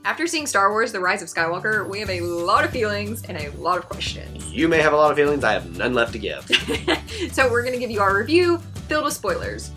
After seeing Star Wars The Rise of Skywalker, we have a lot of feelings and a lot of questions. You may have a lot of feelings, I have none left to give. So we're going to give you our review filled with spoilers.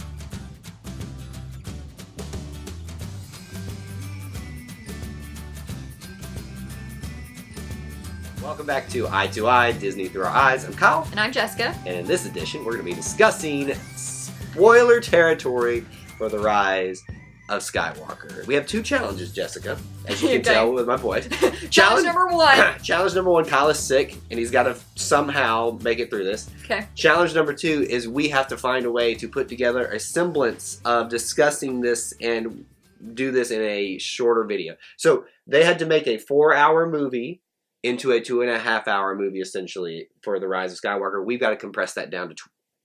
Welcome back to Eye to Eye, Disney Through Our Eyes. I'm Kyle. And I'm Jessica. And in this edition, we're going to be discussing spoiler territory for The Rise of Skywalker. We have two challenges, Jessica, as you can tell with my voice. Challenge number one. Challenge number one, Kyle is sick, and he's got to somehow make it through this. Okay. Challenge number two is we have to find a way to put together a semblance of discussing this and do this in a shorter video. So they had to make a 4-hour movie into a 2.5-hour movie, essentially, for The Rise of Skywalker. We've got to compress that down to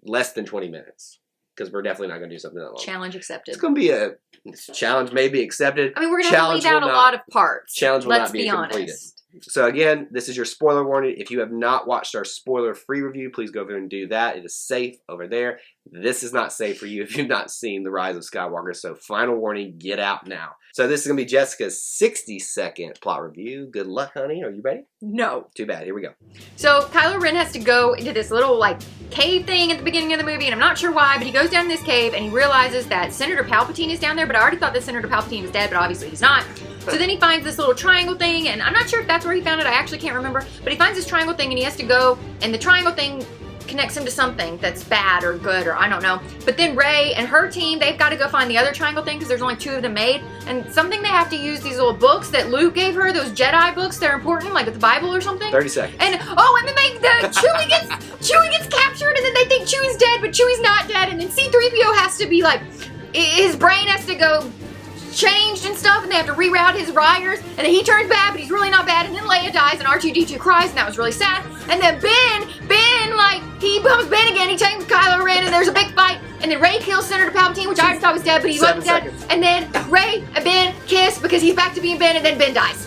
less than 20 minutes. Because we're definitely not going to do something that long. Challenge accepted. It's going to be a challenge, maybe accepted. I mean, we're going to have to leave out a lot of parts. Challenge will Let's not be completed. Honest. So again, this is your spoiler warning. If you have not watched our spoiler-free review, please go over and do that. It is safe over there. This is not safe for you if you've not seen The Rise of Skywalker. So final warning, get out now. So this is going to be Jessica's 60-second plot review. Good luck, honey. Are you ready? No. Too bad. Here we go. So Kylo Ren has to go into this little cave thing at the beginning of the movie, and I'm not sure why, but he goes down in this cave and he realizes that Senator Palpatine is down there, but I already thought that Senator Palpatine was dead, but obviously he's not. So then he finds this little triangle thing, and I'm not sure if that's where he found it. I actually can't remember. But he finds this triangle thing, and he has to go, and the triangle thing connects him to something that's bad or good, or I don't know. But then Rey and her team, they've got to go find the other triangle thing because there's only 2 of them made. And something they have to use these little books that Luke gave her, those Jedi books. They're important, like with the Bible or something. 30 seconds. And then Chewie gets captured, and then they think Chewie's dead, but Chewie's not dead. And then C-3PO has to be his brain has to go changed and stuff, and they have to reroute his riders, and then he turns bad, but he's really not bad, and then Leia dies, and R2-D2 cries, and that was really sad. And then Ben, he becomes Ben again, he tames Kylo Ren, and there's a big fight, and then Rey kills Senator Palpatine, which I already thought was dead, but he wasn't dead. And then Rey and Ben kiss because he's back to being Ben, and then Ben dies.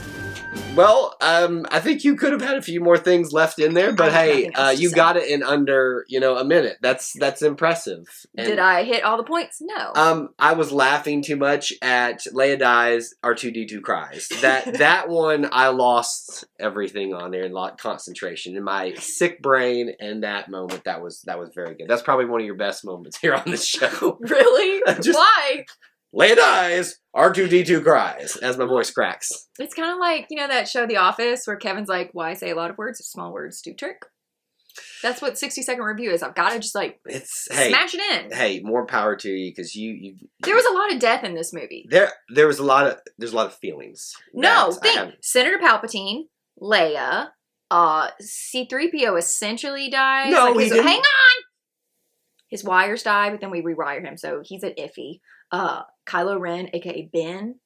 Well, I think you could have had a few more things left in there, but hey, you got it in under, a minute. That's impressive. And, did I hit all the points? No. I was laughing too much at Leia dies, R2-D2 cries. That one, I lost everything on there and lost concentration in my sick brain. And that moment, that was very good. That's probably one of your best moments here on the show. Really? Why? Leia dies, R2-D2 cries, as my voice cracks. It's kind of like, that show The Office where Kevin's like, why say a lot of words? Small words do trick. That's what 60-second review is. I've got to just smash it in. Hey, more power to you because you there was a lot of death in this movie. There's a lot of feelings. No, Senator Palpatine, Leia, C-3PO essentially dies. No, he didn't. Hang on! His wires die, but then we rewire him, so he's an iffy. Kylo Ren, aka Ben.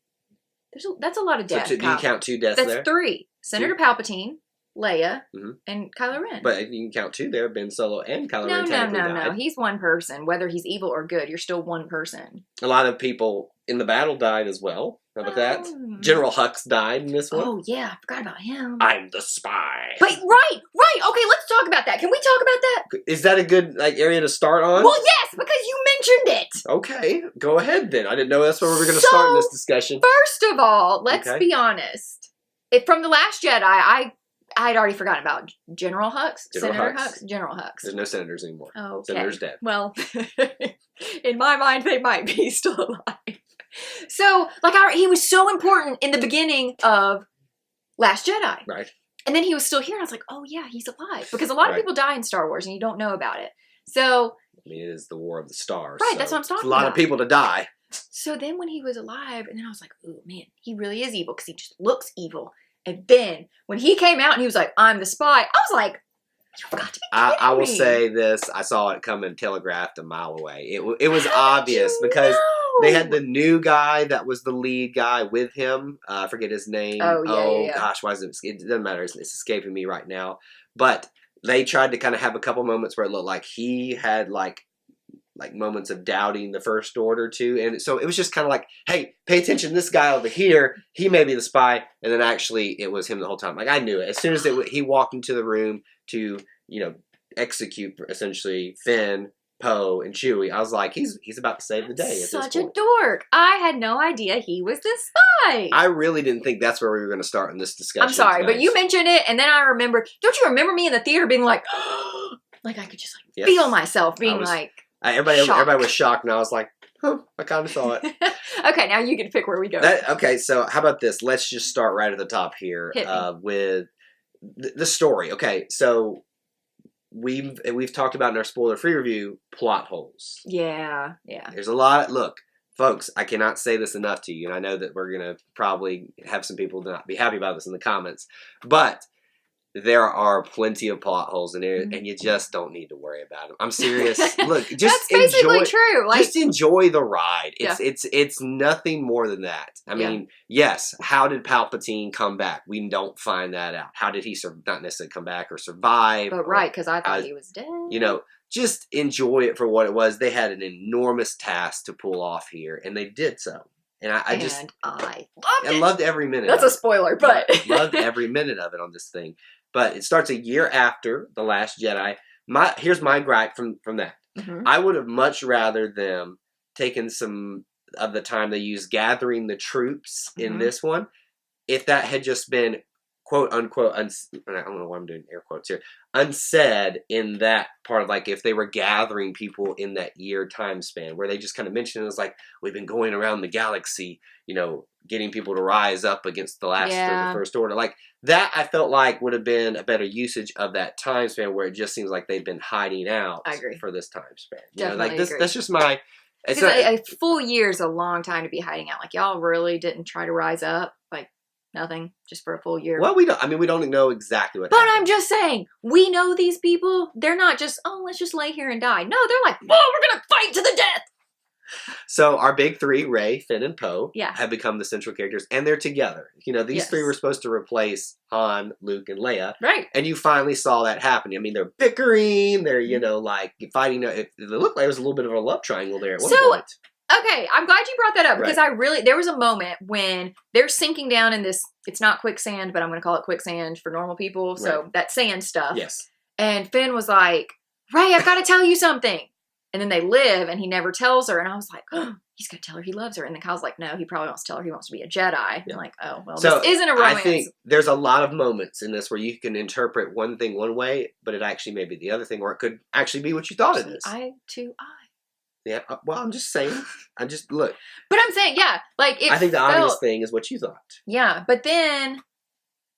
That's a lot of deaths. So do you count 2 deaths there? That's 3. Senator Palpatine, Leia, and Kylo Ren. But you can count 2 there, Ben Solo and Kylo Ren. No. He's one person. Whether he's evil or good, you're still one person. A lot of people in the battle died as well. How about that? General Hux died in this one. Oh, yeah. I forgot about him. I'm the spy. Wait, right. Okay, let's talk about that. Can we talk about that? Is that a good area to start on? Well, yes, because you mentioned it. Okay, go ahead then. I didn't know that's where we were going to start in this discussion. First of all, let's be honest. From The Last Jedi, I had already forgotten about General Hux. Senator Hux. General Hux. There's no senators anymore. Oh, okay. Senator's dead. Well, in my mind, they might be still alive. So, he was so important in the beginning of Last Jedi. Right. And then he was still here, and I was like, oh yeah, he's alive. Because a lot of people die in Star Wars, and you don't know about it. So... I mean, it is the War of the Stars. Right, so that's what I'm talking about. A lot of people to die. So then when he was alive, and then I was like, oh man, he really is evil, because he just looks evil. And then, when he came out, and he was like, I'm the spy, I was like, you've got to be kidding I will me. say this, I saw it coming telegraphed a mile away. It was obvious, because... They had the new guy that was the lead guy with him. I forget his name. Yeah. Gosh, why is it? It doesn't matter. It's escaping me right now. But they tried to kind of have a couple moments where it looked like he had moments of doubting the First Order too. And so it was just kind of like, hey, pay attention to this guy over here. He may be the spy. And then actually it was him the whole time. I knew it. As soon as he walked into the room to, execute essentially Finn, Poe and Chewie, I was like, he's about to save the day. At Such this a point. dork. I had no idea he was the spy. I really didn't think that's where we were going to start in this discussion. I'm sorry, tonight. but you mentioned it, and then I remember. Don't you remember me in the theater being like, like I could just like Yes. feel myself being like. Everybody was shocked, and I was like, oh, I kind of saw it. Okay, now you get to pick where we go. Okay, so how about this? Let's just start right at the top here with the story. Okay, so we've talked about in our spoiler-free review plot holes. Yeah. There's a lot. Look, folks, I cannot say this enough to you, and I know that we're gonna probably have some people not be happy about this in the comments, but there are plenty of plot holes in there, and you just don't need to worry about them. I'm serious. Look, just that's basically true. Like, just enjoy the ride. It's nothing more than that. I mean, yes. How did Palpatine come back? We don't find that out. How did he not necessarily come back or survive? But right, because I thought he was dead. You know, just enjoy it for what it was. They had an enormous task to pull off here, and they did so. And I loved every minute. That's a spoiler, but loved every minute of it on this thing. But it starts a year after The Last Jedi. Here's my gripe from that. I would have much rather them taken some of the time they used gathering the troops in this one. If that had just been quote unquote, I don't know why I'm doing air quotes here, unsaid in that part of like if they were gathering people in that year time span where they just kind of mentioned it was like, we've been going around the galaxy, you know, getting people to rise up against the last or the First Order. Like that I felt like would have been a better usage of that time span where it just seems like they've been hiding out for this time span. You know, like that's just my a full year is a long time to be hiding out. Like y'all really didn't try to rise up. Like nothing, just for a full year. Well, we don't know exactly what happened. I'm just saying, we know these people. They're not just, let's just lay here and die. No, they're like, we're going to fight to the death. So our big three, Rey, Finn, and Poe, yeah, have become the central characters, and they're together. You know, these three were supposed to replace Han, Luke, and Leia. Right. And you finally saw that happening. I mean, they're bickering. They're, you know, like fighting. It looked like there was a little bit of a love triangle there at one point. Okay, I'm glad you brought that up because there was a moment when they're sinking down in this, it's not quicksand, but I'm going to call it quicksand for normal people. So that sand stuff. Yes. And Finn was like, Rey, I've got to tell you something. And then they live and he never tells her. And I was like, oh, he's going to tell her he loves her. And then Kyle's like, no, he probably wants to tell her he wants to be a Jedi. Yeah. I'm like, oh, well, so this isn't a romance. I think there's a lot of moments in this where you can interpret one thing one way, but it actually may be the other thing, or it could actually be what you thought it is. Eye to eye. Yeah, well, I'm just saying. Look. But I'm saying, like I think the obvious thing is what you thought. Yeah, but then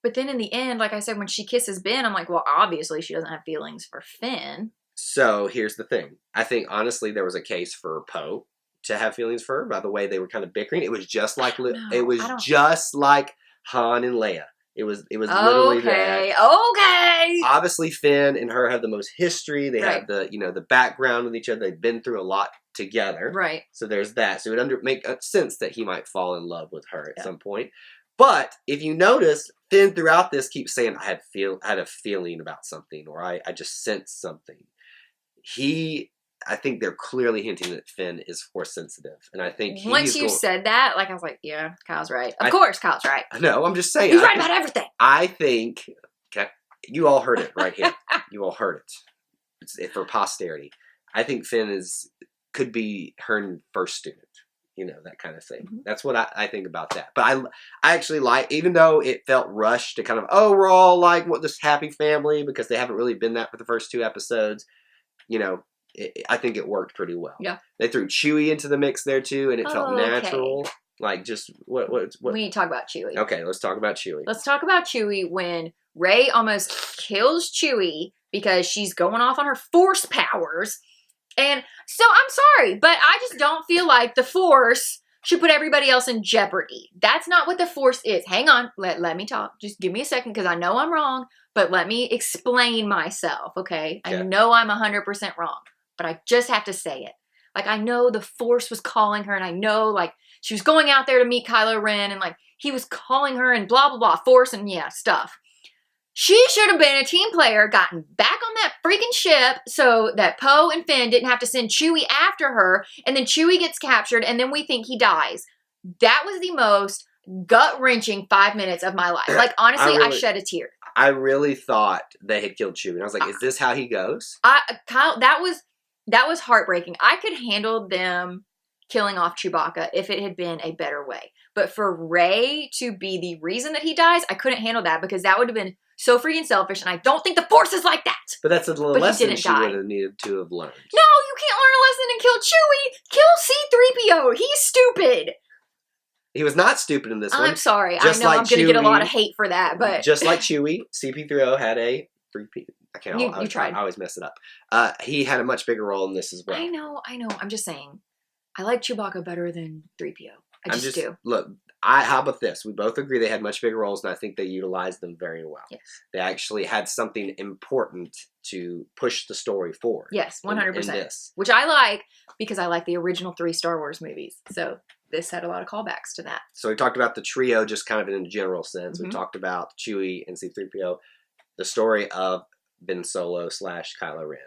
in the end, like I said, when she kisses Ben, I'm like, well, obviously she doesn't have feelings for Finn. So here's the thing. I think honestly there was a case for Poe to have feelings for her by the way they were kind of bickering. It was just like just like Han and Leia. It was literally that. Okay. Obviously, Finn and her have the most history. They have the background with each other. They've been through a lot together. Right. So there's that. So it would make sense that he might fall in love with her at some point. But if you notice, Finn throughout this keeps saying, I had a feeling about something, or I just sensed something. I think they're clearly hinting that Finn is force sensitive, and I think once you said that, like I was like, yeah, Kyle's right. Of course, Kyle's right. No, I'm just saying he's right about everything. I think you all heard it right here. You all heard it. It's for posterity. I think Finn could be her first student. You know, that kind of thing. Mm-hmm. That's what I think about that. But I actually like, even though it felt rushed to kind of, we're all like this happy family because they haven't really been that for the first two episodes. You know. I think it worked pretty well. Yeah, they threw Chewie into the mix there too, and it felt natural. Like just what? We need to talk about Chewie. Okay, let's talk about Chewie. Let's talk about Chewie when Rey almost kills Chewie because she's going off on her Force powers, and so I'm sorry, but I just don't feel like the Force should put everybody else in jeopardy. That's not what the Force is. Hang on, let me talk. Just give me a second because I know I'm wrong, but let me explain myself. Okay, I know I'm 100% wrong. But I just have to say it. Like, I know the Force was calling her, and I know, like, she was going out there to meet Kylo Ren, and, like, he was calling her, and blah, blah, blah, Force, and, stuff. She should have been a team player, gotten back on that freaking ship so that Poe and Finn didn't have to send Chewie after her, and then Chewie gets captured, and then we think he dies. That was the most gut-wrenching 5 minutes of my life. Like, honestly, I shed a tear. I really thought they had killed Chewie, and I was like, is this how he goes? Kyle, that was... That was heartbreaking. I could handle them killing off Chewbacca if it had been a better way. But for Rey to be the reason that he dies, I couldn't handle that because that would have been so freaking selfish, and I don't think the Force is like that. But that's a lesson she would have needed to have learned. No, you can't learn a lesson and kill Chewie. Kill C-3PO. He's stupid. He was not stupid in this one. I'm sorry. I know I'm going to get a lot of hate for that, but just like Chewie, CP3O had a 3P. I can't. You tried. I always mess it up. He had a much bigger role in this as well. I know. I'm just saying. I like Chewbacca better than 3PO. I just do. Look, how about this? We both agree they had much bigger roles, and I think they utilized them very well. Yes. They actually had something important to push the story forward. Yes, 100%. In this. Which I like because I like the original 3 Star Wars movies. So this had a lot of callbacks to that. So we talked about the trio just kind of in a general sense. Mm-hmm. We talked about Chewie and C-3PO. The story of Ben Solo / Kylo Ren.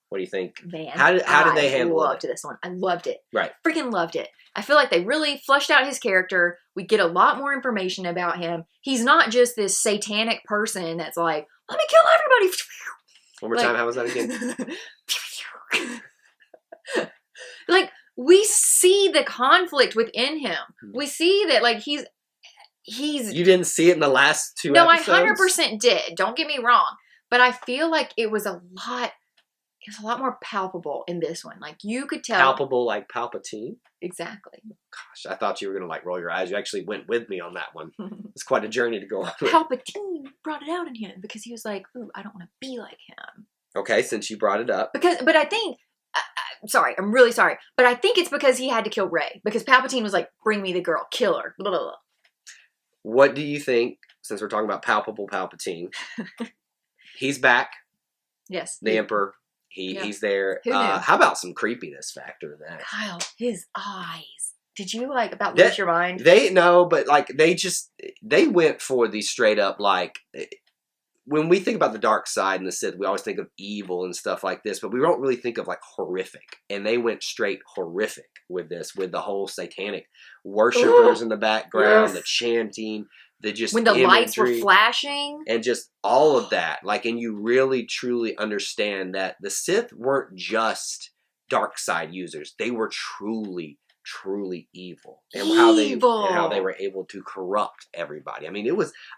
What do you think? Man, how did they handle it? I loved this one. I loved it. Right. Freaking loved it. I feel like they really fleshed out his character. We get a lot more information about him. He's not just this satanic person that's like, let me kill everybody. One more time, how was that again? Like, we see the conflict within him. We see that, like, he's... You didn't see it in the last 2 episodes? No, I 100% did. Don't get me wrong. But I feel like it was a lot more palpable in this one. Like, you could tell. Palpable like Palpatine? Exactly. Gosh, I thought you were going to, like, roll your eyes. You actually went with me on that one. It's quite a journey to go on. Palpatine brought it out in him because he was like, ooh, I don't want to be like him. Okay, since you brought it up. But I think, sorry, I'm really sorry. But I think it's because he had to kill Rey. Because Palpatine was like, bring me the girl, kill her, blah, blah, blah. What do you think, since we're talking about palpable Palpatine, he's back. Yes. The Emperor. He's there. Who knew? How about some creepiness factor in that? Kyle, his eyes. Did you about lose your mind? They went for the straight up, like, when we think about the dark side and the Sith, we always think of evil and stuff like this, but we don't really think of, like, horrific. And they went straight horrific with this, with the whole satanic worshippers in the background, the chanting, when the imagery, lights were flashing. And just all of that. Like, and you really, truly understand that the Sith weren't just dark side users. They were truly evil. And how they were able to corrupt everybody. I mean,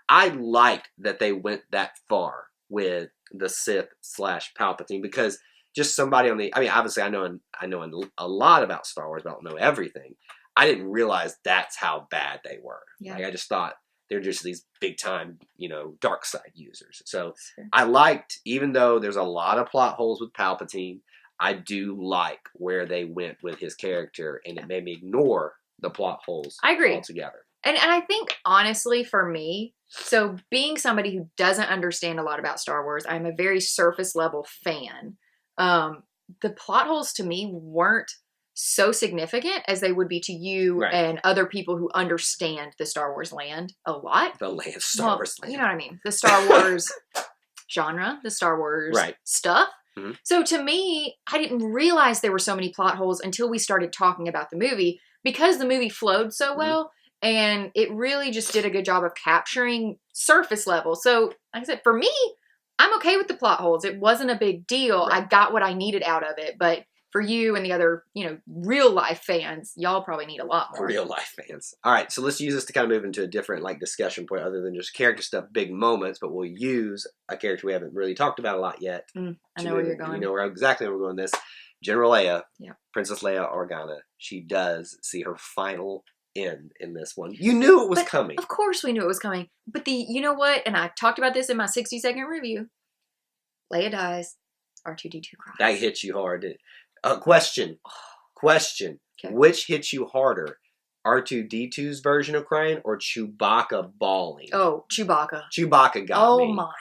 I liked that they went that far with the Sith / Palpatine, because just somebody obviously I know a lot about Star Wars, but I don't know everything. I didn't realize that's how bad they were. Yeah. Like, I just thought they're just these big time, dark side users. So I liked, even though there's a lot of plot holes with Palpatine, I do like where they went with his character, and it made me ignore the plot holes. I agree altogether. And I think, honestly, for me, so being somebody who doesn't understand a lot about Star Wars, I'm a very surface level fan. The plot holes to me weren't so significant as they would be to you and other people who understand the Star Wars land a lot. The land, Star Wars land. You know what I mean? The Star Wars genre, the Star Wars stuff. Mm-hmm. So to me, I didn't realize there were so many plot holes until we started talking about the movie, because the movie flowed so well, and it really just did a good job of capturing surface level. So, like I said, for me, I'm okay with the plot holes. It wasn't a big deal. I got what I needed out of it, but for you and the other, real life fans, y'all probably need a lot more. Real life fans. All right, so let's use this to kind of move into a different discussion point, other than just character stuff, big moments. But we'll use a character we haven't really talked about a lot yet. I know where you're going. You know exactly where we're going with this. General Leia, Princess Leia Organa. She does see her final end in this one. You knew it was coming. Of course, we knew it was coming. But you know what? And I talked about this in my 60-second review. Leia dies. R2-D2 cries. That hits you hard, didn't it? Question. Okay. Which hits you harder? R2-D2's version of crying or Chewbacca bawling? Oh, Chewbacca. Chewbacca got me. Oh my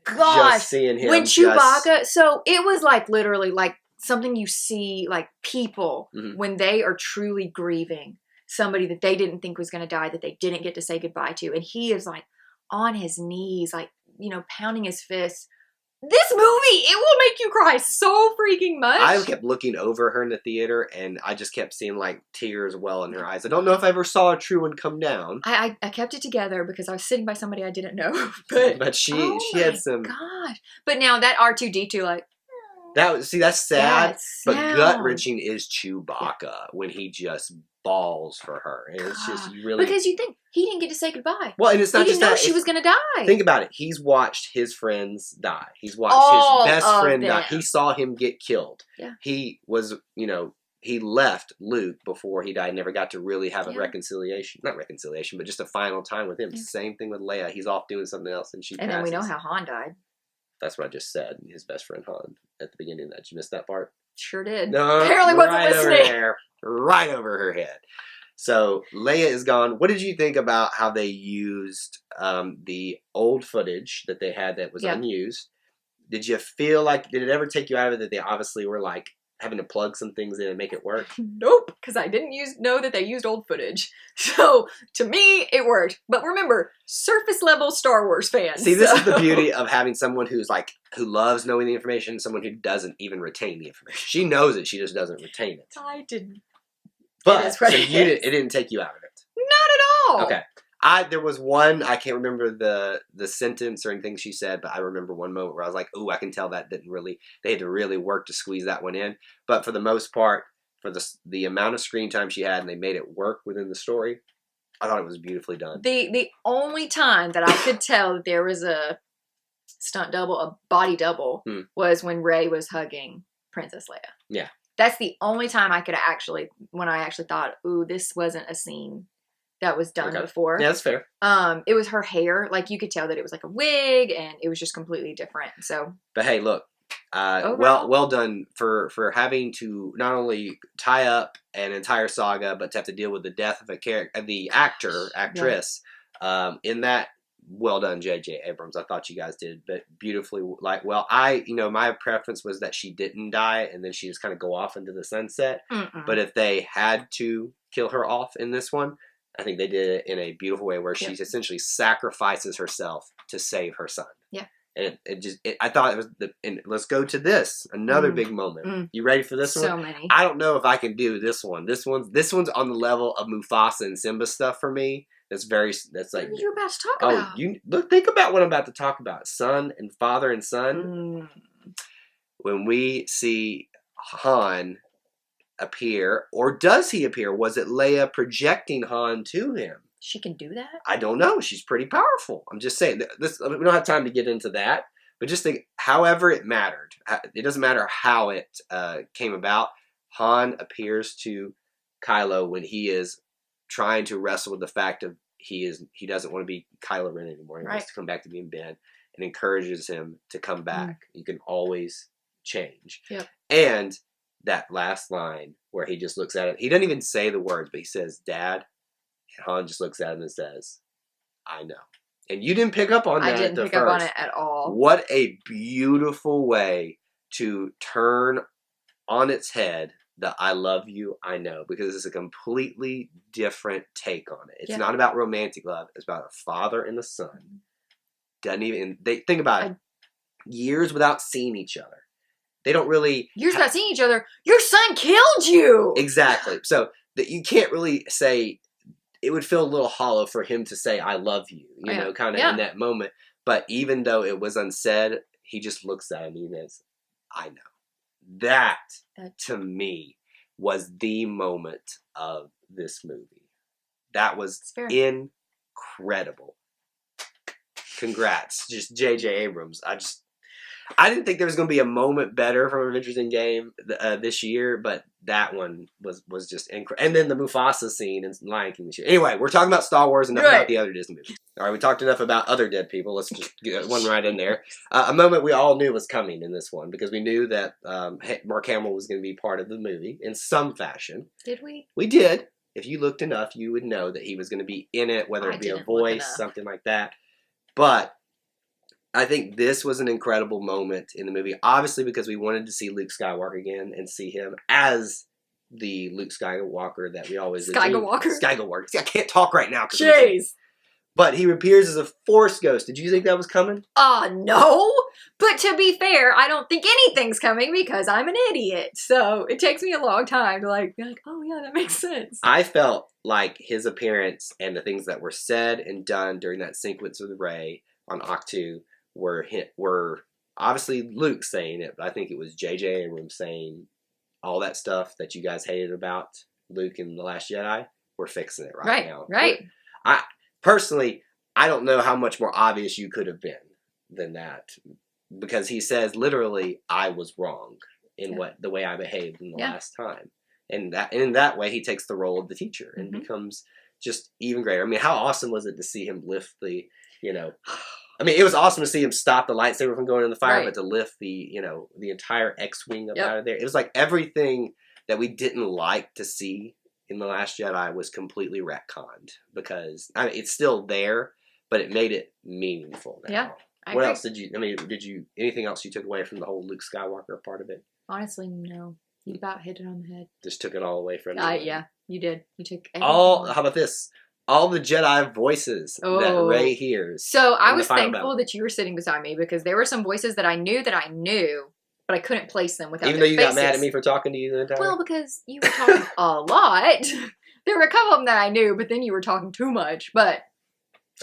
gosh. Just seeing him. When Chewbacca, so it was literally something you see people when they are truly grieving somebody that they didn't think was going to die, that they didn't get to say goodbye to. And he is on his knees, pounding his fists. This movie, it will make you cry so freaking much. I kept looking over her in the theater, and I just kept seeing tears well in her eyes. I don't know if I ever saw a true one come down. I kept it together because I was sitting by somebody I didn't know. But she had some. Gosh! But now that R2-D2 That's sad. That But sound. gut-wrenching is Chewbacca when he just balls for her. And it's just, you really... Because you think he didn't get to say goodbye. Well, and it's not he just didn't know that. she was going to die. Think about it. He's watched his friends die. He's watched All his best of friend them. die. He saw him get killed. Yeah. He was, he left Luke before he died. Never got to really have a reconciliation. Not reconciliation, but just a final time with him. Yeah. Same thing with Leia. He's off doing something else and she passes. then we know how Han died. That's what I just said. His best friend Han at the beginning of that. Did you miss that part? Sure did. No, Apparently wasn't listening. Right over her head. So Leia is gone. What did you think about how they used the old footage that they had that was unused? Did you feel like, did it ever take you out of it that they obviously were like having to plug some things in and make it work? Nope, because I didn't know that they used old footage. So to me, it worked. But remember, surface level Star Wars fans. See, this is the beauty of having someone who loves knowing the information, someone who doesn't even retain the information. She knows it, she just doesn't retain it. I didn't. But so it didn't take you out of it. Not at all. Okay. There was one, I can't remember the sentence or anything she said, but I remember one moment where I was like, ooh, I can tell that they had to really work to squeeze that one in. But for the most part, for the amount of screen time she had and they made it work within the story, I thought it was beautifully done. The only time that I could tell that there was a stunt double, a body double, was when Rey was hugging Princess Leia. Yeah. That's the only time I when I actually thought, ooh, this wasn't a scene that was done before. Yeah, that's fair. It was her hair. Like, you could tell that it was like a wig, and it was just completely different. So, but hey, look, well done for having to not only tie up an entire saga, but to have to deal with the death of the actress. In that, well done, J.J. Abrams. I thought you guys did, but beautifully. My preference was that she didn't die, and then she just kind of go off into the sunset. But if they had to kill her off in this one, I think they did it in a beautiful way where she essentially sacrifices herself to save her son. Yeah. And I thought it was and let's go to this. Another big moment. You ready for this one? So many. I don't know if I can do this one. This one's on the level of Mufasa and Simba stuff for me. That's like. What are you about to talk about? Think about what I'm about to talk about. Son and father and son. When we see Han appear, or does he appear? Was it Leia projecting Han to him? She can do that? I don't know. She's pretty powerful. I'm just saying. We don't have time to get into that. But just think, however it mattered. It doesn't matter how it came about. Han appears to Kylo when he is trying to wrestle with the fact of he doesn't want to be Kylo Ren anymore. He wants to come back to being Ben, and encourages him to come back. You can always change. Yep. And that last line where he just looks at it. He doesn't even say the words, but he says, "Dad." And Han just looks at him and says, "I know." And you didn't pick up on that. I didn't pick up on it at all. What a beautiful way to turn on its head the "I love you, I know," because it's a completely different take on it. It's not about romantic love. It's about a father and a son. They think about it. Years without seeing each other. They don't really... Years without seeing each other. Your son killed you! Exactly. So that you can't really say... It would feel a little hollow for him to say, "I love you," kind of in that moment. But even though it was unsaid, he just looks at him and says, "I know." That, to me, was the moment of this movie. That was incredible. Congrats. Just J.J. Abrams. I didn't think there was going to be a moment better from Adventures in Game this year, but that one was just incredible. And then the Mufasa scene in Lion King this year. Anyway, we're talking about Star Wars and not about the other Disney movies. All right, we talked enough about other dead people. Let's just get one right in there. A moment we all knew was coming in this one because we knew that Mark Hamill was going to be part of the movie in some fashion. Did we? We did. If you looked enough, you would know that he was going to be in it, whether it be a voice, something like that. But I think this was an incredible moment in the movie, obviously because we wanted to see Luke Skywalker again and see him as the Luke Skywalker that we always Skywalker. See, I can't talk right now. Jeez. But he appears as a Force ghost. Did you think that was coming? No. But to be fair, I don't think anything's coming because I'm an idiot. So it takes me a long time to be like, oh yeah, that makes sense. I felt like his appearance and the things that were said and done during that sequence with Rey on Octu were obviously Luke saying it, but I think it was J.J. Abrams saying all that stuff that you guys hated about Luke in The Last Jedi. We're fixing it right now. Right. I personally, I don't know how much more obvious you could have been than that, because he says literally, "I was wrong in the way I behaved in the last time," and in that way, he takes the role of the teacher and becomes just even greater. I mean, how awesome was it to see him lift the, I mean, it was awesome to see him stop the lightsaber from going in the fire, but to lift the, the entire X-wing up out of there. It was like everything that we didn't like to see in The Last Jedi was completely retconned, because I mean, it's still there, but it made it meaningful now. Yeah. What else did you, anything else you took away from the whole Luke Skywalker part of it? Honestly, no. You about hit it on the head. Just took it all away from you. Yeah, you did. You took everything. How about this? All the Jedi voices that Rey hears. So I was thankful that you were sitting beside me, because there were some voices that I knew, but I couldn't place them without Even though you faces. got mad at me for talking to you the entire time? Well, because you were talking a lot. There were a couple of them that I knew, but then you were talking too much. But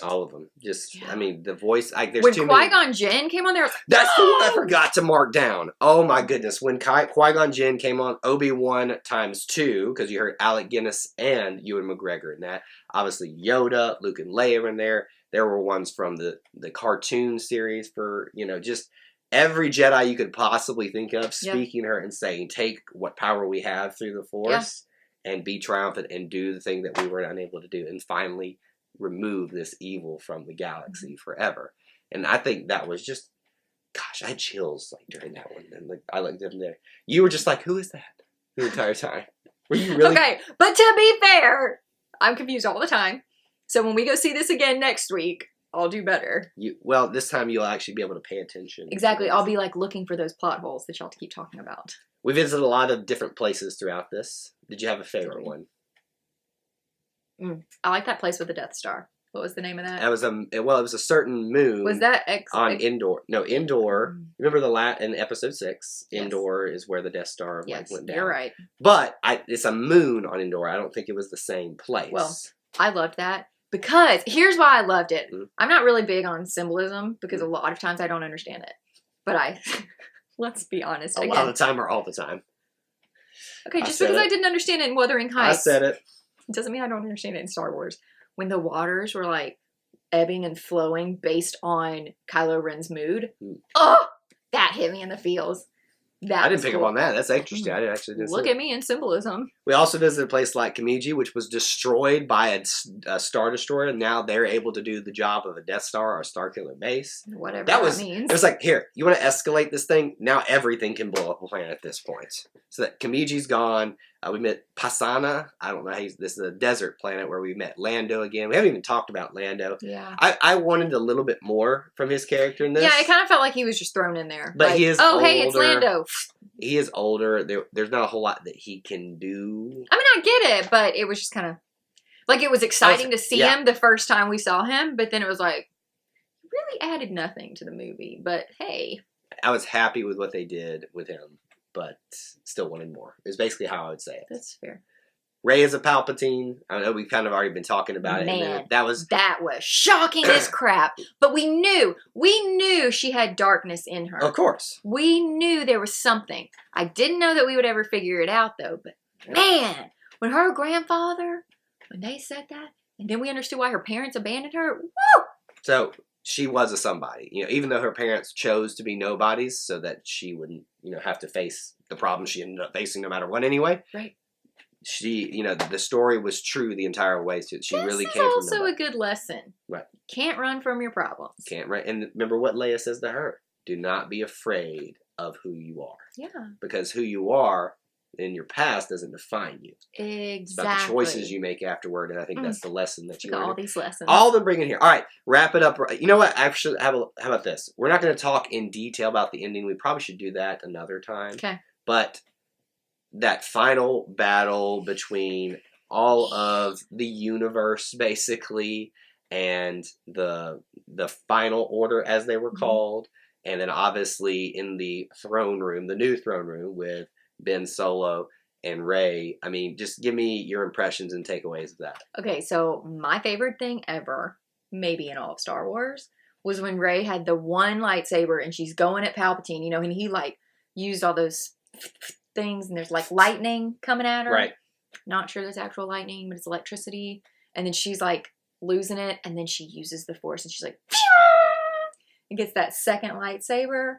all of them. Just, I mean, the voice, there's when too Qui-Gon Jinn came on there, I was like, that's the one I forgot to mark down. Oh my goodness. When Qui-Gon Jinn came on, Obi-Wan ×2, because you heard Alec Guinness and Ewan McGregor in that. Obviously Yoda, Luke and Leia were in there. There were ones from the cartoon series for, just every Jedi you could possibly think of speaking her and saying, take what power we have through the Force and be triumphant and do the thing that we were unable to do. And finally remove this evil from the galaxy forever. And I think that was just, gosh, I had chills during that one. And I looked at him there. You were just like, who is that? The entire time. Were you really? Okay, but to be fair, I'm confused all the time. So when we go see this again next week, I'll do better. Well, this time you'll actually be able to pay attention. Exactly. I'll be looking for those plot holes that y'all keep talking about. We visited a lot of different places throughout this. Did you have a favorite one? I like that place with the Death Star. What was the name of that? That was it was a certain moon. Was that on Endor? No, Endor. Remember in episode 6, Endor is where the Death Star went down. You're right. But it's a moon on Endor. I don't think it was the same place. Well, I loved that because here's why I loved it. I'm not really big on symbolism because a lot of times I don't understand it. But let's be honest. A lot of the time or all the time. Okay, just because I didn't understand it in Wuthering Heights. I said it. Doesn't mean I don't understand it in Star Wars. When the waters were ebbing and flowing based on Kylo Ren's mood. Oh, that hit me in the feels. I didn't pick up on that. That's interesting. I didn't actually look at me in symbolism. We also visited a place like Kamiji, which was destroyed by a Star Destroyer. And now they're able to do the job of a Death Star or a Starkiller base. Whatever that means. It was like, here, you want to escalate this thing? Now everything can blow up a planet at this point. So that Kamiji's gone. We met Pasana. I don't know. This is a desert planet where we met Lando again. We haven't even talked about Lando. Yeah. I wanted a little bit more from his character in this. Yeah, it kind of felt like he was just thrown in there. But he is older. Hey, it's Lando. He is older. There's not a whole lot that he can do. I mean, I get it, but it was just kind of it was exciting to see him the first time we saw him, but then it was really added nothing to the movie. But hey. I was happy with what they did with him, but still wanted more. Is basically how I would say it. That's fair. Rey is a Palpatine. I know we've kind of already been talking about it. Man, that was shocking as crap. But we knew she had darkness in her. Of course. We knew there was something. I didn't know that we would ever figure it out though. But man, when her grandfather, when they said that, and then we understood why her parents abandoned her. Woo! So she was a somebody, even though her parents chose to be nobodies so that she wouldn't, have to face the problems she ended up facing no matter what anyway. Right. She, the story was true the entire way. So she really came from This is also a good lesson. Right. Can't run from your problems. Can't run. And remember what Leia says to her. Do not be afraid of who you are. Yeah. Because who you are in your past doesn't define you. Exactly. It's about the choices you make afterward, and I think that's the lesson that you learn. All these lessons. All of them bring in here. All right, wrap it up. You know what? Actually, how about this? We're not going to talk in detail about the ending. We probably should do that another time. Okay. But that final battle between all of the universe, basically, and the final order, as they were called, and then obviously in the throne room, the new throne room with Ben Solo and Rey. I mean, just give me your impressions and takeaways of that. Okay, so my favorite thing ever, maybe in all of Star Wars, was when Rey had the one lightsaber and she's going at Palpatine, you know, and he like used all those things and there's like lightning coming at her. Right. Not sure there's actual lightning, but it's electricity. And then she's like losing it and then she uses the Force and she's like, and gets that second lightsaber.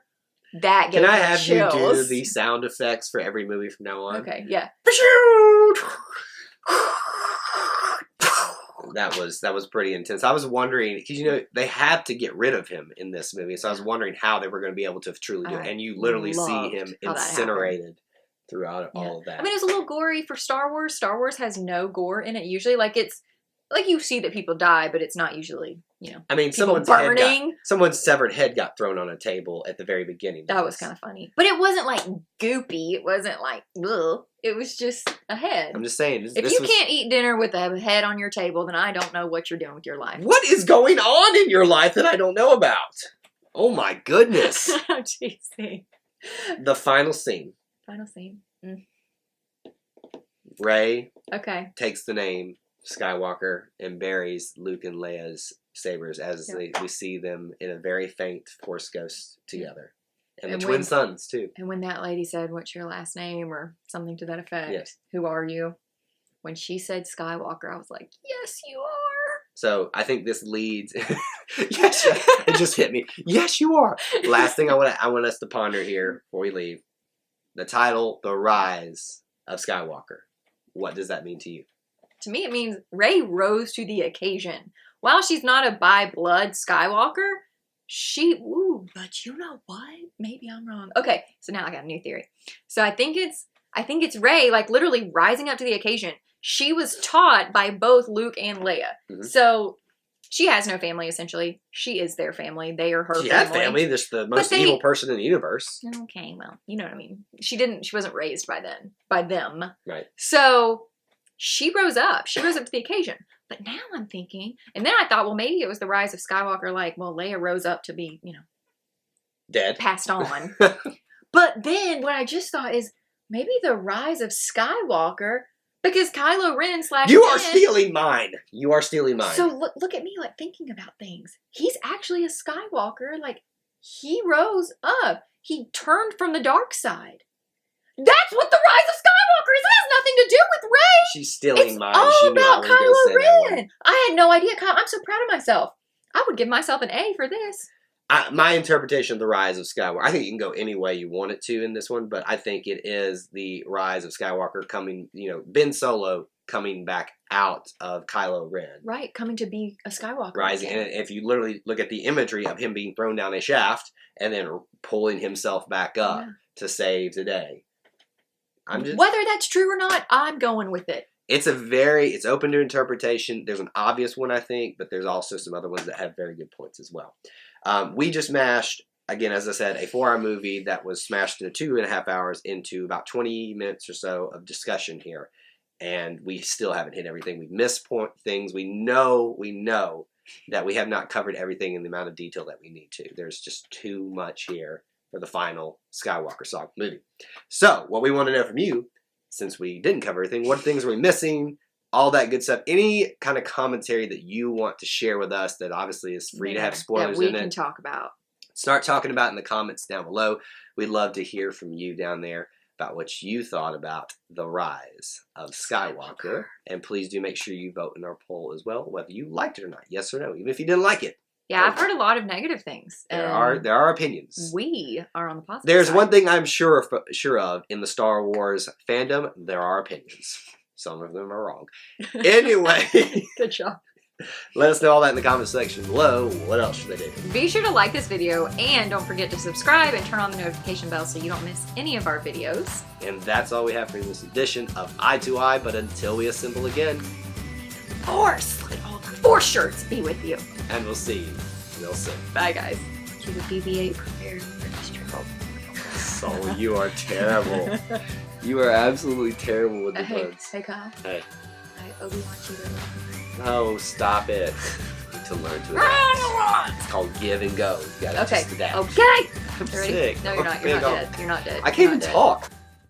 That gave Can I me have chills. you do the sound effects for every movie from now on? Okay, yeah. That was pretty intense. I was wondering, because you know they had to get rid of him in this movie, so I was wondering how they were going to be able to truly do it. And you literally see him incinerated throughout all of that. I mean, it was a little gory for Star Wars. Star Wars has no gore in it usually. Like it's like you see that people die, but it's not usually, you know. I mean, someone's severed head got thrown on a table at the very beginning. That was kind of funny, but it wasn't like goopy. It wasn't like ugh. It was just a head. I'm just saying. If you can't eat dinner with a head on your table, then I don't know what you're doing with your life. What is going on in your life that I don't know about? Oh my goodness. I'm teasing. The final scene. Final scene. Rey takes the name Skywalker and buries Luke and Leia's sabers as we see them in a very faint Force ghost together. And the twin sons, too. And when that lady said, "What's your last name?" or something to that effect, yes. "Who are you?" When she said Skywalker, I was like, yes, you are. So I think this leads... Yes, it just hit me. Yes, you are. Last thing I want us to ponder here before we leave. The title, The Rise of Skywalker. What does that mean to you? To me, it means Rey rose to the occasion. While she's not a by-blood Skywalker, but you know what? Maybe I'm wrong. Okay, so now I got a new theory. So I think it's Rey, like literally rising up to the occasion. She was taught by both Luke and Leia. Mm-hmm. So she has no family, essentially. She is their family. They are her family. She has family. There's the most evil person in the universe. Okay, well, you know what I mean. She wasn't raised by them. Right. So she rose up. She rose up to the occasion. But now I'm thinking, and then I thought, well, maybe it was the rise of Skywalker, like, well, Leia rose up to be, you know, dead, passed on. But then what I just thought is maybe the rise of Skywalker, because Kylo Ren / You are stealing mine. You are stealing mine. So look at me, like, thinking about things. He's actually a Skywalker. Like, he rose up. He turned from the dark side. That's what the rise of Skywalker is. It has nothing to do with Rey. She's stealing mine. It's all about Kylo Ren. I had no idea. I'm so proud of myself. I would give myself an A for this. My interpretation of the rise of Skywalker, I think you can go any way you want it to in this one, but I think it is the rise of Skywalker coming, you know, Ben Solo coming back out of Kylo Ren. Right, coming to be a Skywalker. Rising. And if you literally look at the imagery of him being thrown down a shaft and then pulling himself back up to save the day. Whether that's true or not, I'm going with it. It's open to interpretation. There's an obvious one, I think, but there's also some other ones that have very good points as well. We just mashed, again, as I said, a 4-hour movie that was smashed into 2.5 hours into about 20 minutes or so of discussion here. And we still haven't hit everything. We've missed things. We know that we have not covered everything in the amount of detail that we need to. There's just too much here for the final Skywalker saga movie. So, what we want to know from you, since we didn't cover everything, what things are we missing, all that good stuff, any kind of commentary that you want to share with us that obviously is free to have spoilers in it. That we can talk about. Start talking about in the comments down below. We'd love to hear from you down there about what you thought about the rise of Skywalker. And please do make sure you vote in our poll as well, whether you liked it or not, yes or no, even if you didn't like it. Yeah, I've heard a lot of negative things. There are opinions. We are on the positive There's side. one thing I'm sure of in the Star Wars fandom. There are opinions. Some of them are wrong. Anyway. Good job. Let us know all that in the comment section below. What else should they do? Be sure to like this video and don't forget to subscribe and turn on the notification bell so you don't miss any of our videos. And that's all we have for this edition of Eye to Eye. But until we assemble again, Force! Let all the Force shirts be with you. And we'll see you real soon. Bye, guys. Keep a BB-8 prepared for this triple. So you are terrible. You are absolutely terrible with the buds. Hey, Kyle. Hey. Obi-Wan cheated. Oh, stop it. To learn to adapt. It's called give and go. You gotta just adapt. Okay. I'm Ready? sick. No, you're not. You're not dead. You're not dead. I can't even talk.